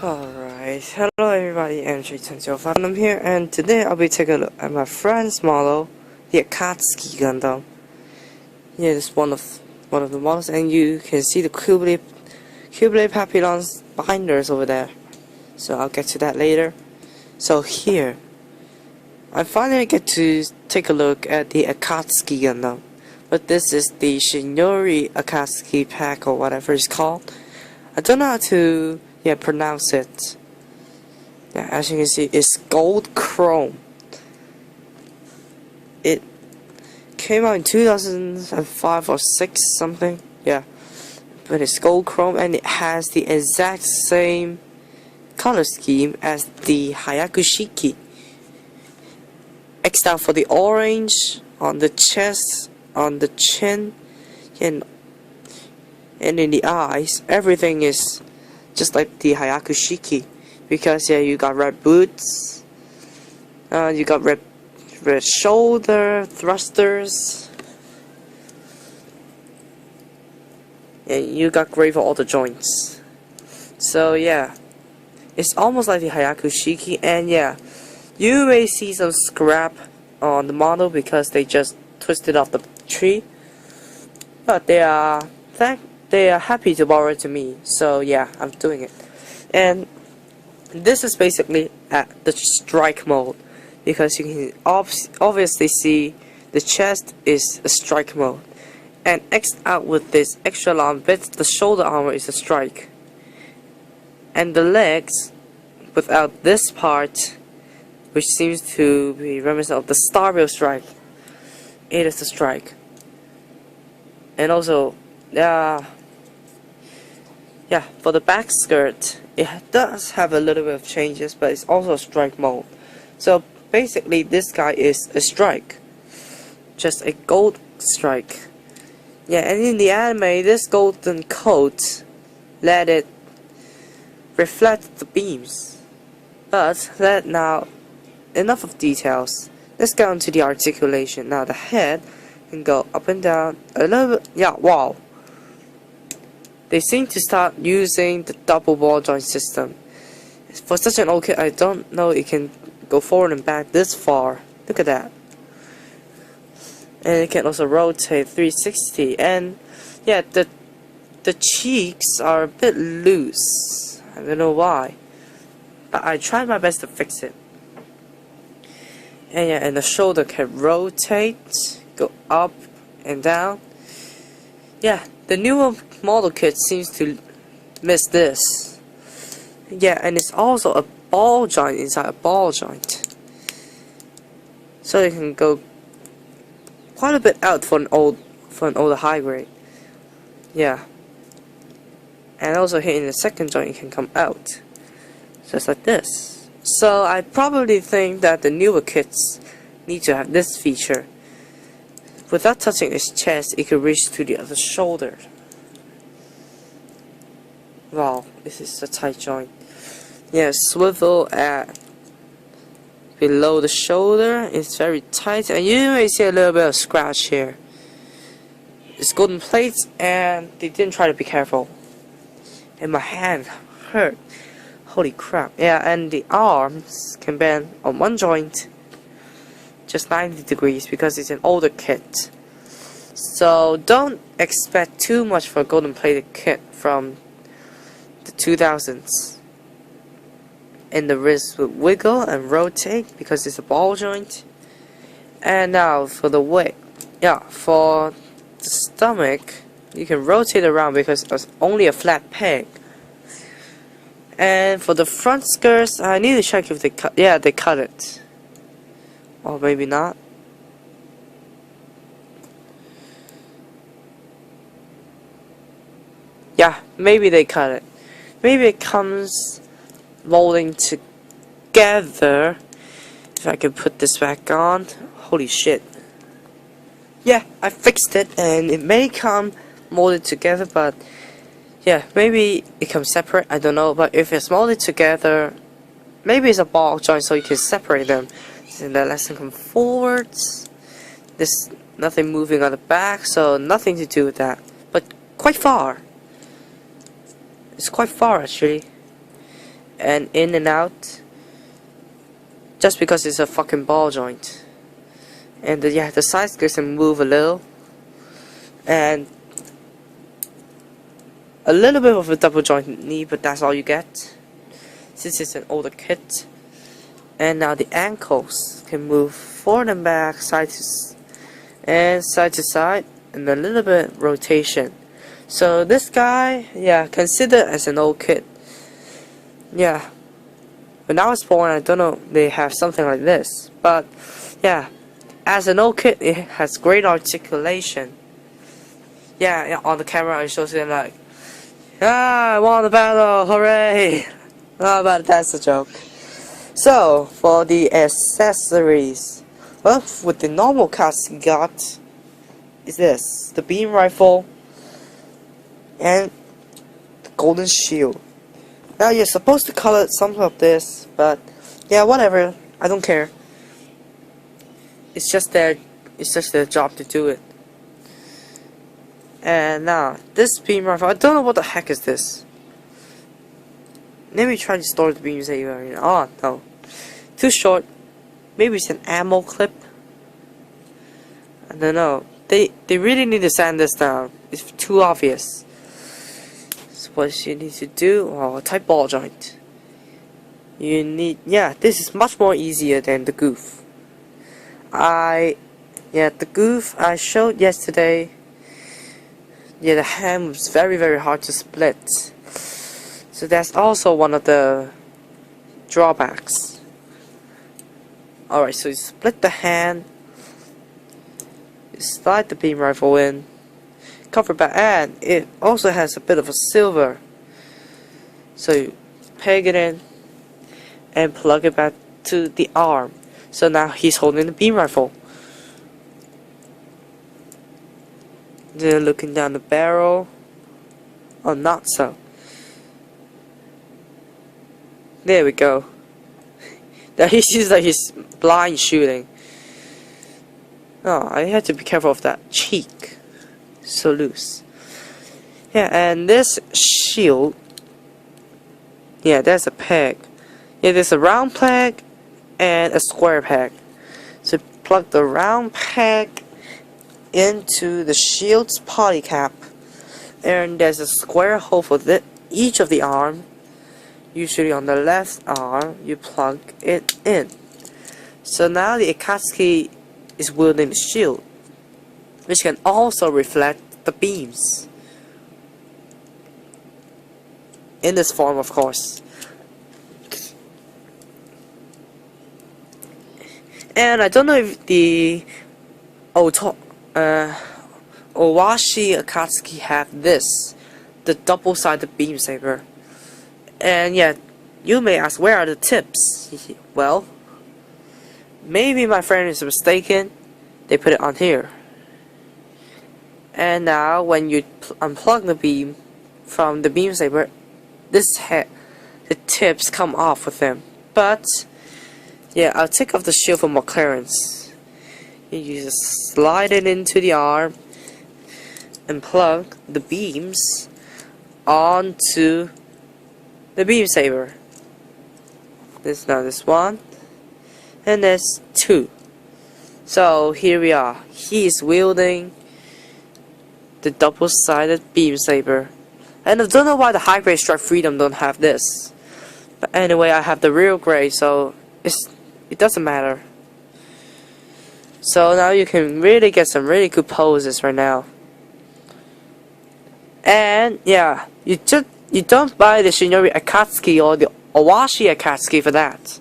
Alright, hello everybody, I'm Jay1005 and I'm here, and today I'll be taking a look at my friend's model, the Akatsuki Gundam. Yeah, this is one of the models, and you can see the Keyblade Papillon's binders over there. So I'll get to that later. So here, I finally get to take a look at the Akatsuki Gundam. But this is the Shinori Akatsuki pack or whatever it's called. I don't know how to pronounce it. Yeah, as you can see, it's gold chrome. It came out in 2005 or 6 something. Yeah, but it's gold chrome and it has the exact same color scheme as the Hayakushiki. X'd out for the orange on the chest, on the chin, and in the eyes. Everything is just like the Hayakushiki, because you got red boots, you got red shoulder thrusters, and you got gray for all the joints. So yeah, it's almost like the Hayakushiki, and you may see some scrap on the model because they just twisted off the tree, but they are happy to borrow it to me, so yeah, I'm doing it. And this is basically at the strike mode, because you can obviously see the chest is a strike mode, and X'd out with this extra long bit, the shoulder armor is a strike, and the legs without this part, which seems to be reminiscent of the Starville strike, it is a strike. And also for the back skirt, it does have a little bit of changes, but it's also a strike mode. So basically this guy is a strike, just a gold strike. Yeah, and in the anime, this golden coat let it reflect the beams. But now, enough of details. Let's go into the articulation. Now the head can go up and down a little bit. Yeah, wow. They seem to start using the double ball joint system. For such an old kit, I don't know it can go forward and back this far. Look at that. And it can also rotate 360. And yeah, the cheeks are a bit loose. I don't know why, but I tried my best to fix it. And and the shoulder can rotate, go up and down. Yeah, the newer model kit seems to miss this. Yeah, and it's also a ball joint inside a ball joint, so it can go quite a bit out for an older high grade. Yeah, and also here in the second joint it can come out, just like this. So I probably think that the newer kits need to have this feature. Without touching its chest, it could reach to the other shoulder. Wow, this is a tight joint. Yeah, swivel at below the shoulder. It's very tight, and you may see a little bit of scratch here. It's golden plates, and they didn't try to be careful. And my hand hurt. Holy crap. Yeah, and the arms can bend on one joint just 90 degrees because it's an older kit. So don't expect too much for a golden plated kit from the 2000s. And the wrist will wiggle and rotate because it's a ball joint. And now for the weight. Yeah, for the stomach, you can rotate around because it's only a flat peg. And for the front skirts, I need to check if they cut. Yeah, they cut it. Or maybe not. Yeah, maybe they cut it. Maybe it comes molding together. If I can put this back on. Holy shit. Yeah, I fixed it, and it may come molded together, but yeah, maybe it comes separate, I don't know. But if it's molded together, maybe it's a ball joint so you can separate them. And the lesson come forwards. There's nothing moving on the back, so nothing to do with that. But quite far. It's quite far actually. and in and out, just because it's a fucking ball joint. And yeah, the side skirts can move a little, and a little bit of a double joint knee, but that's all you get since it's an older kit. And now the ankles can move forward and back, side to side, and a little bit rotation. So this guy, yeah, considered as an old kit. Yeah, when I was born, I don't know, they have something like this, but yeah, as an old kit, it has great articulation. Yeah, on the camera it shows it like, I won the battle, hooray! Oh, but that's a joke. So, for the accessories, well, with the normal cuts you got is this, the beam rifle and the golden shield. Now you're supposed to color some of this, but yeah, whatever, I don't care. It's just their job to do it. And now, this beam rifle, I don't know what the heck is this. Let me try to store the beam saber. Oh no, too short. Maybe it's an ammo clip. I don't know. They really need to sand this down. It's too obvious. So what you need to do? Oh, type ball joint. You need, yeah. This is much more easier than the goof. The goof I showed yesterday. Yeah, the hand was very hard to split. So that's also one of the drawbacks. Alright, so you split the hand, you slide the beam rifle in, cover back, and it also has a bit of a silver. So you peg it in and plug it back to the arm. So now he's holding the beam rifle. Then looking down the barrel. Oh, not so. There we go. Now he seems like he's blind shooting. Oh, I had to be careful of that cheek. So loose. Yeah, and this shield. Yeah, there's a peg. Yeah, there's a round peg and a square peg. So plug the round peg into the shield's poly cap. And there's a square hole for each of the arm. Usually on the left arm, you plug it in. So now the Akatsuki is wielding the shield, which can also reflect the beams. In this form, of course. And I don't know if the Owashi Akatsuki have this, the double-sided beam saber. And yeah, you may ask, where are the tips? Well, maybe my friend is mistaken. They put it on here. And now, when you unplug the beam from the beam saber, the tips come off with them. But yeah, I'll take off the shield for more clearance. You just slide it into the arm and plug the beams onto the beam saber. This one, and there's two. So here we are. He is wielding the double-sided beam saber, and I don't know why the high grade Strike Freedom don't have this. But anyway, I have the real grade, so it doesn't matter. So now you can really get some really good poses right now. And yeah, you don't buy the Shinori Akatsuki or the Owashi Akatsuki for that.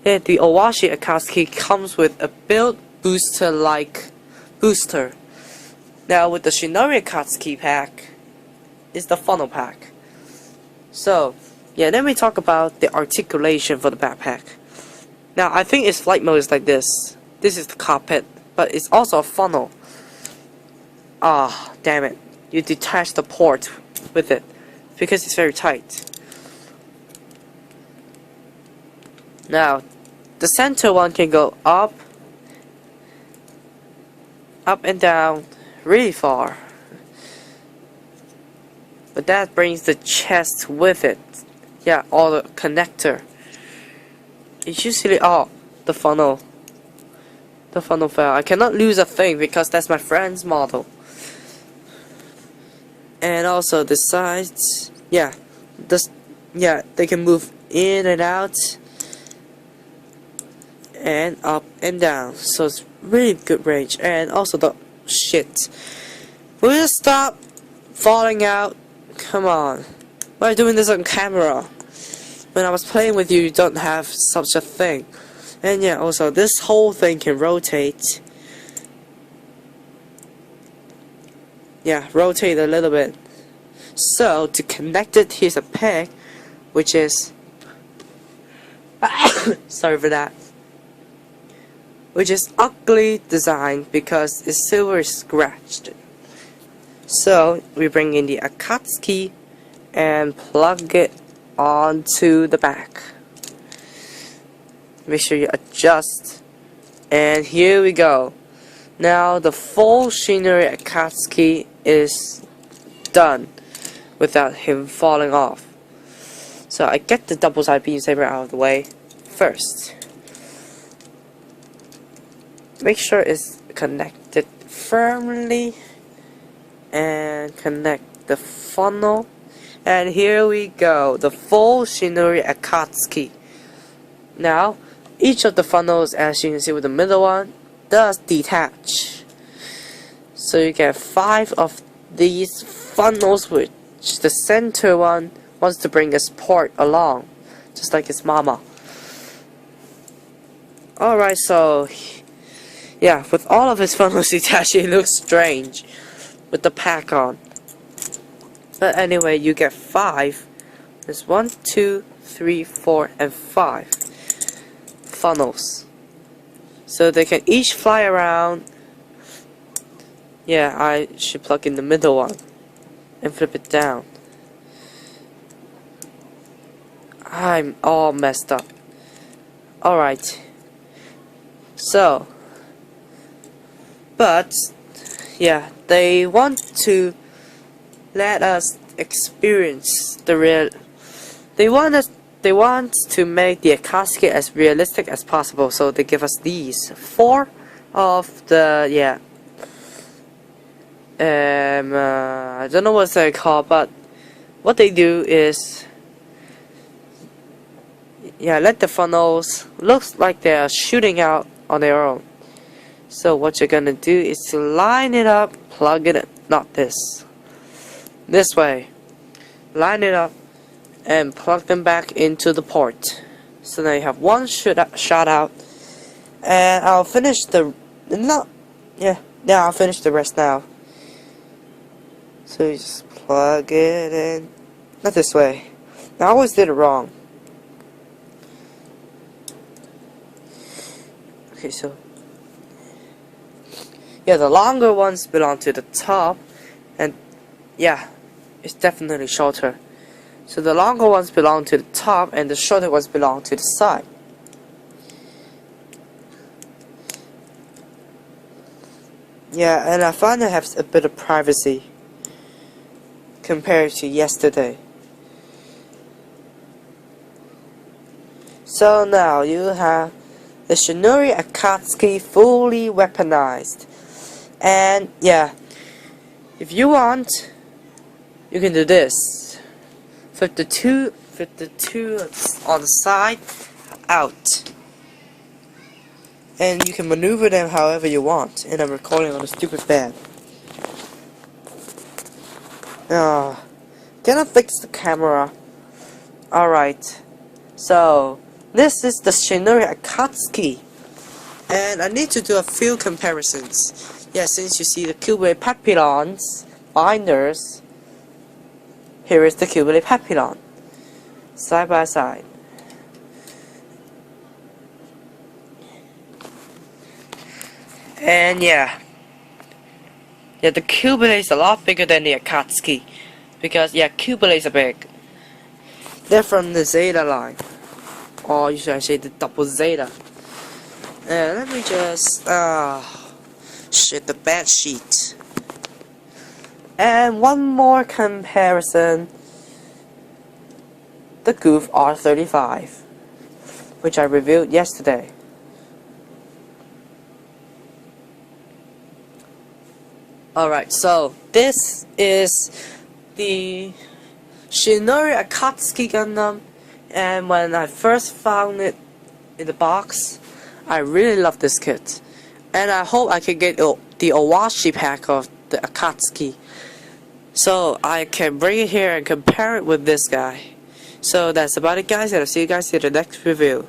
Yeah, the Owashi Akatsuki comes with a build booster like booster. Now with the Shinori Akatsuki pack is the funnel pack. So yeah, then we talk about the articulation for the backpack. Now I think its flight mode is like this. This is the cockpit, but it's also a funnel. Ah, damn it. You detach the port with it because it's very tight. Now, the center one can go up and down really far. But that brings the chest with it. yeah, or the connector. It's usually the funnel. The funnel fell. I cannot lose a thing because that's my friend's model. And also the sides, yeah, they can move in and out, and up and down. So it's really good range. And also the shit. Will you stop falling out? Come on. Why are you doing this on camera? When I was playing with you, you don't have such a thing. And yeah, also this whole thing can rotate. Yeah, rotate a little bit. So to connect it, here's a peg, which is sorry for that. Which is ugly design because it's silver scratched. So we bring in the Akatsuki and plug it onto the back. Make sure you adjust, and here we go. Now the full Shinori Akatsuki is done without him falling off. So I get the double side beam saber out of the way first. Make sure it's connected firmly and connect the funnel. And here we go, the full Shinori Akatsuki. Now, each of the funnels, as you can see with the middle one, does detach. So you get 5 of these funnels, which the center one wants to bring its port along, just like its mama. Alright, so yeah, with all of his funnels detached, it looks strange with the pack on. But anyway, you get 5. There's 1, 2, 3, 4, and 5 funnels. So they can each fly around. Yeah, I should plug in the middle one and flip it down. I'm all messed up. Alright. So, but yeah, they want to let us experience the real. They want to make the Akatsuki as realistic as possible, so they give us these 4 of the I don't know what they're called, but what they do is let the funnels looks like they're shooting out on their own. So what you're gonna do is to line it up, plug it in, not this way, line it up and plug them back into the port. So now you have one shot out, and I'll finish the I'll finish the rest now. So you just plug it in, not this way. I always did it wrong. Okay, so yeah, the longer ones belong to the top, and yeah, it's definitely shorter. So the longer ones belong to the top, and the shorter ones belong to the side. Yeah, and I find it has a bit of privacy compared to yesterday. So now you have the Shinori Akatsuki fully weaponized. And yeah, if you want, you can do this. Flip the two on the side out. And you can maneuver them however you want. And I'm recording on a stupid bed. Can I fix the camera? Alright. So, this is the Shinori Akatsuki. And I need to do a few comparisons. Yeah, since you see the Kyubey Papillons binders, here is the Kyubey Papillon. Side by side. And yeah, the Kyubey is a lot bigger than the Akatsuki. Because Kyubeys are big. They're from the Zeta line. Or you should say the double Zeta. And let me just the bed sheet. And one more comparison. the Goof R35, which I reviewed yesterday. Alright, so this is the Shinori Akatsuki Gundam, and when I first found it in the box, I really love this kit, and I hope I can get the Owashi pack of the Akatsuki, so I can bring it here and compare it with this guy. So that's about it, guys, and I'll see you guys in the next review.